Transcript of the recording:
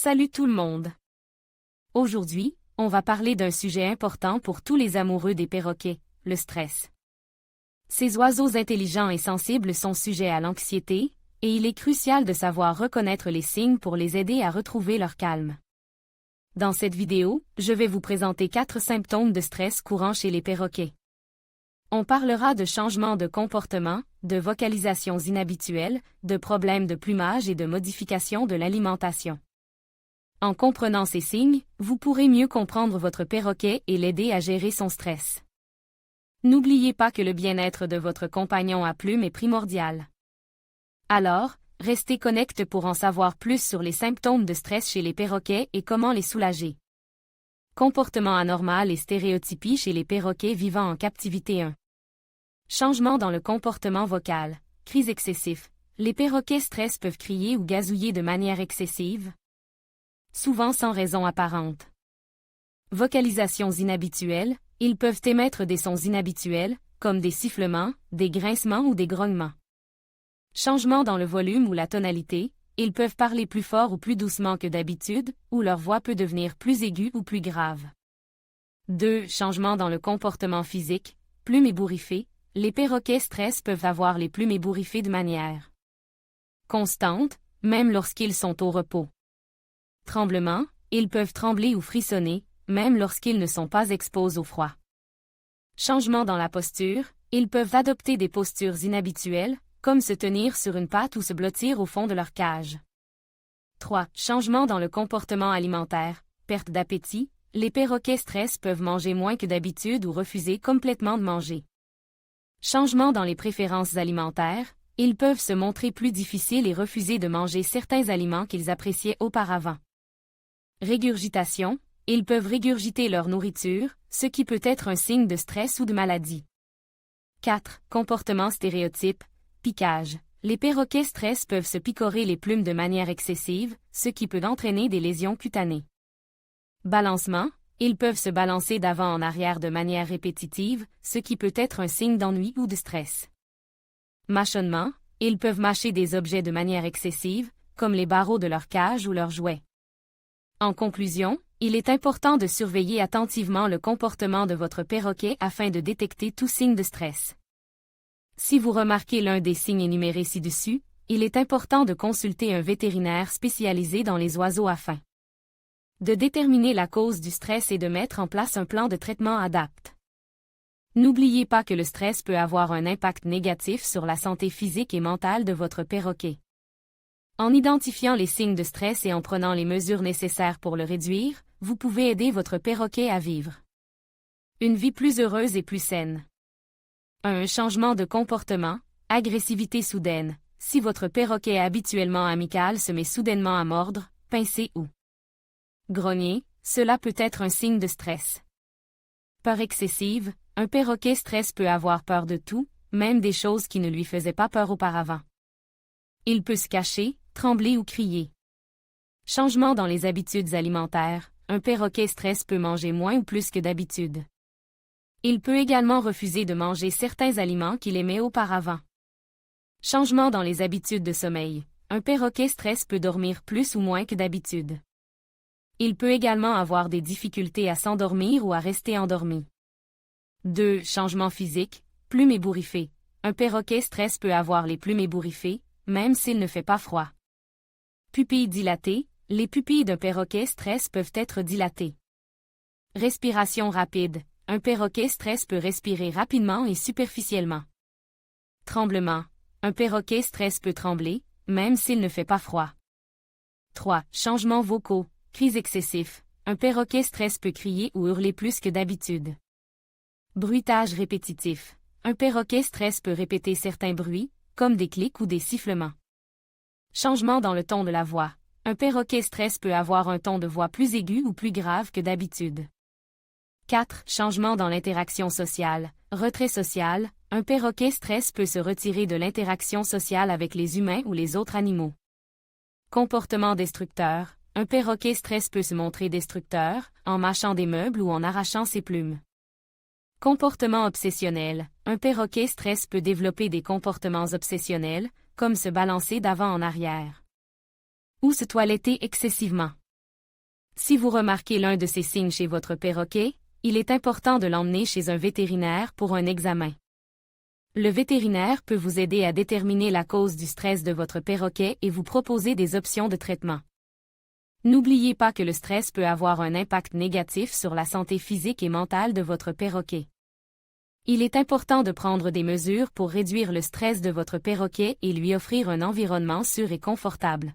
Salut tout le monde! Aujourd'hui, on va parler d'un sujet important pour tous les amoureux des perroquets, le stress. Ces oiseaux intelligents et sensibles sont sujets à l'anxiété, et il est crucial de savoir reconnaître les signes pour les aider à retrouver leur calme. Dans cette vidéo, je vais vous présenter 4 symptômes de stress courants chez les perroquets. On parlera de changements de comportement, de vocalisations inhabituelles, de problèmes de plumage et de modifications de l'alimentation. En comprenant ces signes, vous pourrez mieux comprendre votre perroquet et l'aider à gérer son stress. N'oubliez pas que le bien-être de votre compagnon à plumes est primordial. Alors, restez connectés pour en savoir plus sur les symptômes de stress chez les perroquets et comment les soulager. Comportement anormal et stéréotypie chez les perroquets vivant en captivité 1. Changement dans le comportement vocal, cris excessifs. Les perroquets stress peuvent crier ou gazouiller de manière excessive, souvent sans raison apparente. Vocalisations inhabituelles, ils peuvent émettre des sons inhabituels, comme des sifflements, des grincements ou des grognements. Changement dans le volume ou la tonalité, ils peuvent parler plus fort ou plus doucement que d'habitude, ou leur voix peut devenir plus aiguë ou plus grave. 2. Changement dans le comportement physique, plumes ébouriffées. Les perroquets stress peuvent avoir les plumes ébouriffées de manière constante, même lorsqu'ils sont au repos. Tremblement, ils peuvent trembler ou frissonner, même lorsqu'ils ne sont pas exposés au froid. Changement dans la posture, ils peuvent adopter des postures inhabituelles, comme se tenir sur une patte ou se blottir au fond de leur cage. 3. Changement dans le comportement alimentaire, perte d'appétit, les perroquets stress peuvent manger moins que d'habitude ou refuser complètement de manger. Changement dans les préférences alimentaires, ils peuvent se montrer plus difficiles et refuser de manger certains aliments qu'ils appréciaient auparavant. Régurgitation, ils peuvent régurgiter leur nourriture, ce qui peut être un signe de stress ou de maladie. 4. Comportement stéréotype, piquage. Les perroquets stress peuvent se picorer les plumes de manière excessive, ce qui peut entraîner des lésions cutanées. Balancement, ils peuvent se balancer d'avant en arrière de manière répétitive, ce qui peut être un signe d'ennui ou de stress. Mâchonnement, ils peuvent mâcher des objets de manière excessive, comme les barreaux de leur cage ou leurs jouets. En conclusion, il est important de surveiller attentivement le comportement de votre perroquet afin de détecter tout signe de stress. Si vous remarquez l'un des signes énumérés ci-dessus, il est important de consulter un vétérinaire spécialisé dans les oiseaux afin de déterminer la cause du stress et de mettre en place un plan de traitement adapté. N'oubliez pas que le stress peut avoir un impact négatif sur la santé physique et mentale de votre perroquet. En identifiant les signes de stress et en prenant les mesures nécessaires pour le réduire, vous pouvez aider votre perroquet à vivre une vie plus heureuse et plus saine. 1. Changement de comportement, agressivité soudaine. Si votre perroquet habituellement amical se met soudainement à mordre, pincer ou grogner, cela peut être un signe de stress. Peur excessive, un perroquet stress peut avoir peur de tout, même des choses qui ne lui faisaient pas peur auparavant. Il peut se cacher, trembler ou crier. Changement dans les habitudes alimentaires, un perroquet stress peut manger moins ou plus que d'habitude. Il peut également refuser de manger certains aliments qu'il aimait auparavant. Changement dans les habitudes de sommeil, un perroquet stress peut dormir plus ou moins que d'habitude. Il peut également avoir des difficultés à s'endormir ou à rester endormi. 2. Changement physique, plumes ébouriffées. Un perroquet stress peut avoir les plumes ébouriffées, même s'il ne fait pas froid. Pupilles dilatées, les pupilles d'un perroquet stress peuvent être dilatées. Respiration rapide, un perroquet stress peut respirer rapidement et superficiellement. Tremblement, un perroquet stress peut trembler, même s'il ne fait pas froid. 3. Changements vocaux, cris excessifs, un perroquet stress peut crier ou hurler plus que d'habitude. Bruitage répétitif, un perroquet stress peut répéter certains bruits, comme des clics ou des sifflements. Changement dans le ton de la voix, un perroquet stress peut avoir un ton de voix plus aigu ou plus grave que d'habitude. 4. Changement dans l'interaction sociale, retrait social, un perroquet stress peut se retirer de l'interaction sociale avec les humains ou les autres animaux. Comportement destructeur, un perroquet stress peut se montrer destructeur, en mâchant des meubles ou en arrachant ses plumes. Comportement obsessionnel, un perroquet stress peut développer des comportements obsessionnels, comme se balancer d'avant en arrière ou se toiletter excessivement. Si vous remarquez l'un de ces signes chez votre perroquet, il est important de l'emmener chez un vétérinaire pour un examen. Le vétérinaire peut vous aider à déterminer la cause du stress de votre perroquet et vous proposer des options de traitement. N'oubliez pas que le stress peut avoir un impact négatif sur la santé physique et mentale de votre perroquet. Il est important de prendre des mesures pour réduire le stress de votre perroquet et lui offrir un environnement sûr et confortable.